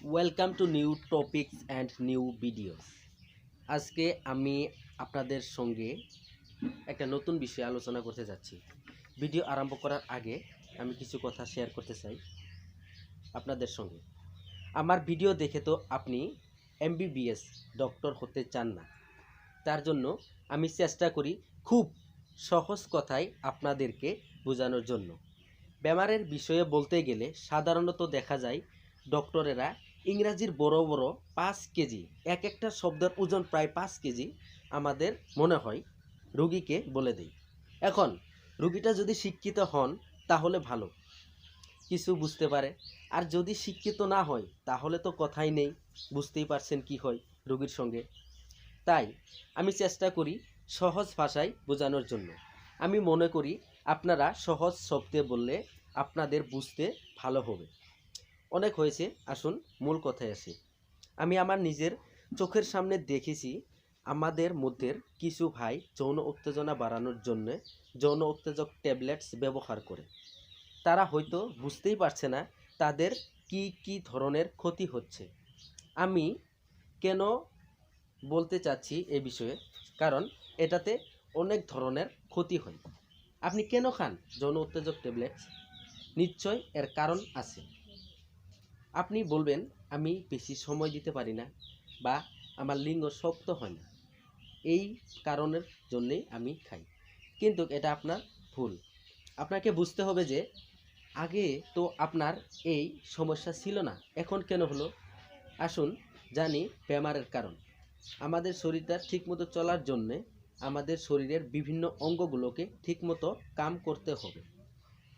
Welcome to new topics and new videos. আজকে আমি আপনাদের সঙ্গে একটা নতুন বিষয়ে আলোচনা করতে যাচ্ছি। ভিডিও আরম্ভ করার আগে আমি কিছু কথা শেয়ার করতে চাই আপনাদের সঙ্গে। আমার ভিডিও দেখে তো আপনি এমবিবিএস ডক্টর হতে চান না, তার জন্য আমি চেষ্টা করি খুব সহজ কথায় আপনাদেরকে বোঝানোর জন্য। বেমারের বিষয়ে বলতে গেলে সাধারণত দেখা যায় ডক্টরেরা ইংরাজির বড় বড় 5 কেজি, এক একটা শব্দের ওজন প্রায় 5 কেজি আমাদের মনে হয় রোগীকে বলে দেয়। এখন রোগীটা যদি শিক্ষিত হন তাহলে ভালো, কিছু বুঝতে পারে, আর যদি শিক্ষিত না হয় তাহলে তো কথাই নেই, বুঝতেই পারছেন কি হয় রোগীর সঙ্গে। তাই আমি চেষ্টা করি সহজ ভাষায় বোঝানোর জন্য। আমি মনে করি আপনারা সহজ শব্দে বললে আপনাদের বুঝতে ভালো হবে। অনেক হয়েছে, আসুন মূল কথায় আসি। আমি আমার নিজের চোখের সামনে দেখেছি আমাদের মধ্যে কিছু ভাই যৌন উত্তেজনা বাড়ানোর জন্য যৌন উত্তেজক ট্যাবলেটস ব্যবহার করে। তারা হয়তো বুঝতেই পারছে না তাদের কি ধরনের ক্ষতি হচ্ছে। আমি কেন বলতে চাচ্ছি এ বিষয়ে, কারণ এটাতে অনেক ধরনের ক্ষতি হয়। আপনি কেন খান যৌন উত্তেজক ট্যাবলেটস? নিশ্চয় এর কারণ আছে। আপনি বলবেন আমি বেশি সময় দিতে পারি না বা আমার লিঙ্গ শক্ত হয় না, এই কারণের জন্যেই আমি খাই। কিন্তু এটা আপনার ভুল। আপনাকে বুঝতে হবে যে আগে তো আপনার এই সমস্যা ছিল না, এখন কেন হলো? আসুন জানি বেমারের কারণ। আমাদের শরীরটা ঠিকমতো চলার জন্যে আমাদের শরীরের বিভিন্ন অঙ্গগুলোকে ঠিকমতো কাম করতে হবে।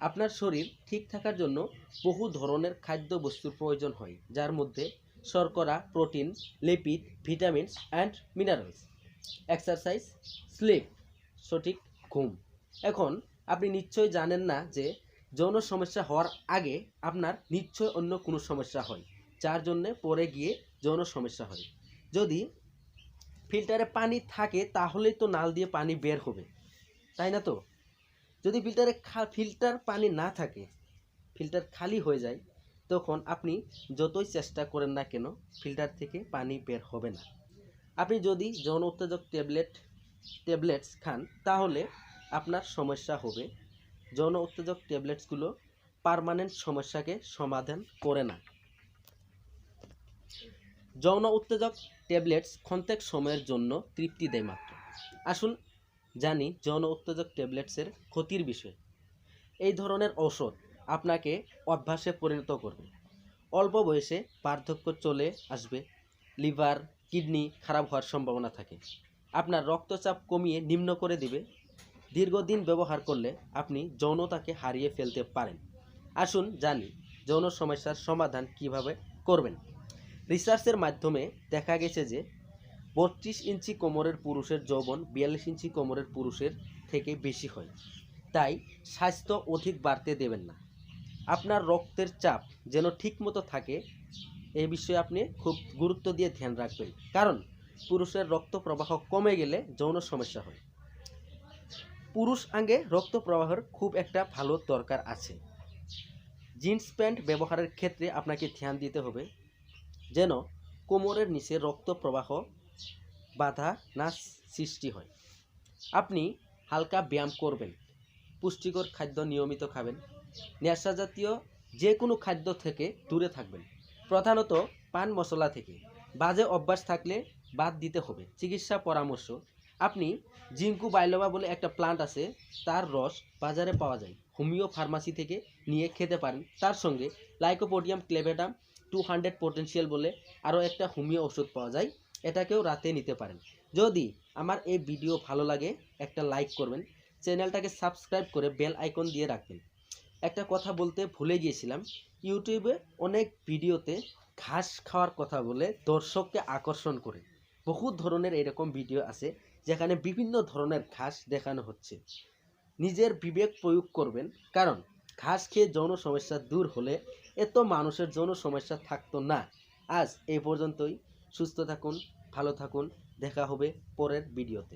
আপনার শরীর ঠিক থাকার জন্য বহু ধরনের খাদ্য বস্তুর প্রয়োজন হয়, যার মধ্যে শর্করা, protein, lipid, vitamins and minerals, exercise, sleep, সঠিক ঘুম। এখন আপনি নিশ্চয় জানেন না যে যৌন সমস্যা হওয়ার আগে আপনার নিশ্চয় অন্য কোনো সমস্যা হয়, যার জন্যে পরে গিয়ে যৌন সমস্যা হয়। যদি ফিল্টারে পানি থাকে তাহলেই তো নাল দিয়ে পানি বের হবে, তাই না? তো যদি ফিল্টার পানি না থাকে, ফিল্টার খালি হয়ে যায়, তখন আপনি যতই চেষ্টা করেন না কেন ফিল্টার থেকে পানি বের হবে না। আপনি যদি যৌন উত্তেজক ট্যাবলেটস খান তাহলে আপনার সমস্যা হবে। যৌন উত্তেজক ট্যাবলেটসগুলো পার্মানেন্ট সমস্যাকে সমাধান করে না। যৌন উত্তেজক ট্যাবলেটস ক্ষণিক সময়ের জন্য তৃপ্তি দেয় মাত্র। আসুন জানি যৌন উত্তেজক ট্যাবলেটসের ক্ষতির বিষয়। এই ধরনের ঔষধ আপনাকে অভ্যাসে পরিণত করবে। অল্প বয়সে বার্ধক্য চলে আসবে, লিভার, কিডনি খারাপ হওয়ার সম্ভাবনা থাকে, আপনার রক্তচাপ কমিয়ে নিম্ন করে দিবে। দীর্ঘদিন ব্যবহার করলে আপনি যৌনতাকে হারিয়ে ফেলতে পারেন। আসুন জানি যৌন সমস্যার সমাধান কিভাবে করবেন। রিসার্চের মাধ্যমে দেখা গেছে যে 32 ইঞ্চি কোমরের পুরুষের যৌবন 42 ইঞ্চি কোমরের পুরুষের থেকে বেশি হয়। তাই স্বাস্থ্য অধিক বাড়তে দেবেন না। আপনার রক্তের চাপ যেন ঠিকমতো থাকে, এই বিষয়ে আপনি খুব গুরুত্ব দিয়ে ধ্যান রাখবেন, কারণ পুরুষের রক্ত প্রবাহ কমে গেলে যৌন সমস্যা হয়। পুরুষ আঙ্গে রক্ত প্রবাহের খুব একটা ভালো দরকার আছে। জিন্স প্যান্ট ব্যবহারের ক্ষেত্রে আপনাকে ধ্যান দিতে হবে যেন কোমরের নিচে রক্ত প্রবাহ বাধা না সৃষ্টি হয়। আপনি হালকা ব্যায়াম করবেন, পুষ্টিকর খাদ্য নিয়মিত খাবেন, নেশা জাতীয় যে কোনো খাদ্য থেকে দূরে থাকবেন, প্রধানত পান মশলা থেকে। বাজে অভ্যাস থাকলে বাদ দিতে হবে। চিকিৎসা পরামর্শ: আপনি জিঙ্কু বাইলোবা বলে একটা প্লান্ট আছে, তার রস বাজারে পাওয়া যায়, হোমিও ফার্মাসি থেকে নিয়ে খেতে পারেন। তার সঙ্গে লাইকোপোডিয়াম ক্লেভেটাম 200 পোটেনশিয়াল বলে আরও একটা হোমিও ওষুধ পাওয়া যায়, এটাকেও রাতে নিতে পারেন। যদি আমার এই ভিডিও ভালো লাগে একটা লাইক করবেন, চ্যানেলটাকে সাবস্ক্রাইব করে বেল আইকন দিয়ে রাখবেন। একটা কথা বলতে ভুলে গিয়েছিলাম, ইউটিউবে অনেক ভিডিওতে ঘাস খাওয়ার কথা বলে দর্শককে আকর্ষণ করে বহু ধরনের এরকম ভিডিও আছে যেখানে বিভিন্ন ধরনের ঘাস দেখানো হচ্ছে। নিজের বিবেক প্রয়োগ করবেন, কারণ ঘাস খেয়ে যৌন সমস্যা দূর হলে এত মানুষের যৌন সমস্যা থাকতো না। আজ এই পর্যন্তই। সুস্থ থাকুন, ভালো থাকুন, দেখা হবে পরের ভিডিওতে।